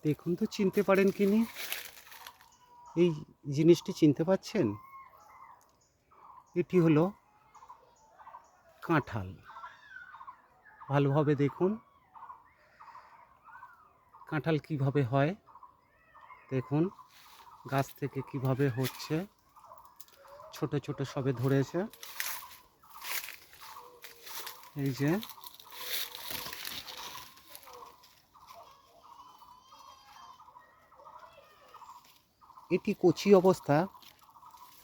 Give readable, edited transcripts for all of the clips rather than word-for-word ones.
দেখুন তো চিনতে পারেন কি নি? এই জিনিসটি চিনতে পাচ্ছেন? এটি হলো কাঁঠাল। ভালোভাবে দেখুন কাঁঠাল কিভাবে হয়। দেখুন গাছ থেকে কিভাবে হচ্ছে, ছোট ছোট সবে ধরেছে। এই যে এটি কচি অবস্থা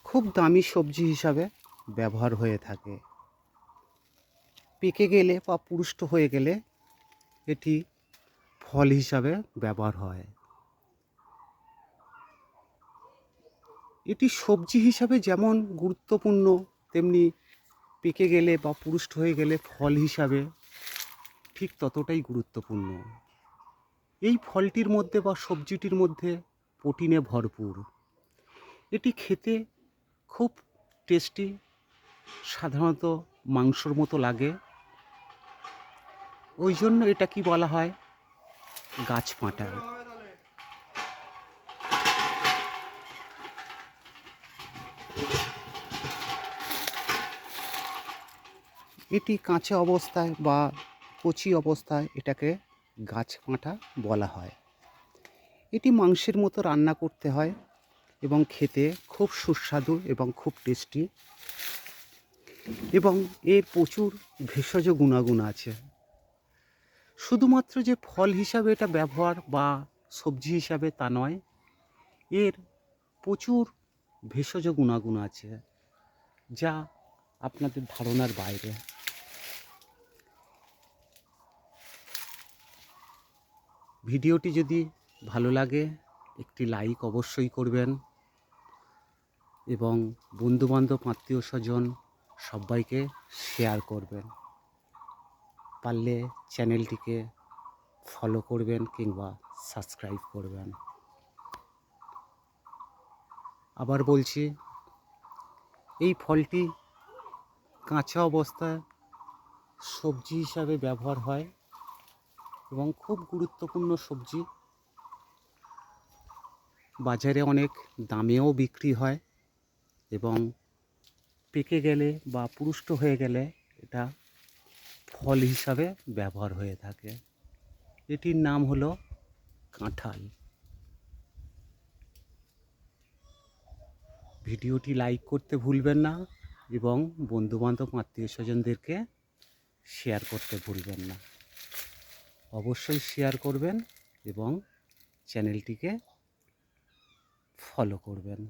খুব দামি সবজি হিসাবে ব্যবহার হয়ে থাকে। পেকে গেলে বা পুষ্ট হয়ে গেলে এটি ফল হিসাবে ব্যবহার হয়। এটি সবজি হিসাবে যেমন গুরুত্বপূর্ণ, তেমনি পেকে গেলে বা পুষ্ট হয়ে গেলে ফল হিসাবে ঠিক ততটাই গুরুত্বপূর্ণ। এই ফলটির মধ্যে বা সবজিটির মধ্যে প্রোটিনে ভরপুর। এটি খেতে খুব টেস্টি, সাধারণত মাংসর মতো লাগে। ওই জন্য এটা কি বলা হয়, গাছপাঁটা। এটি কাঁচা অবস্থায় বা কচি অবস্থায় এটাকে গাছপাঁটা বলা হয়। এটি মাংসের মতো রান্না করতে হয় এবং খেতে খুব সুস্বাদু এবং খুব টেস্টি, এবং এর প্রচুর ভেষজ গুণাগুণ আছে। শুধুমাত্র যে ফল হিসাবে এটা ব্যবহার বা সবজি হিসাবে তা নয়, এর প্রচুর ভেষজ গুণাগুণ আছে যা আপনাদের ধারণার বাইরে। ভিডিওটি যদি ভালো লাগে একটি লাইক অবশ্যই করবেন এবং বন্ধুবান্ধব আত্মীয় স্বজন সবাইকে শেয়ার করবেন। পারলে চ্যানেলটিকে ফলো করবেন কিংবা সাবস্ক্রাইব করবেন। আবার বলছি, এই ফলটি কাঁচা অবস্থায় সবজি হিসাবে ব্যবহার হয় এবং খুব গুরুত্বপূর্ণ সবজি। বাজারে অনেক দামেও বিক্রি হয় এবং পেকে গেলে বা পুষ্ট হয়ে গেলে এটা ফল হিসাবে ব্যবহার হয়ে থাকে। এটির নাম হলো কাঁঠাল। ভিডিওটি লাইক করতে ভুলবেন না এবং বন্ধুবান্ধব আত্মীয় স্বজনদেরকে শেয়ার করতে ভুলবেন না। অবশ্যই শেয়ার করবেন এবং চ্যানেলটিকে ফলো করবেন।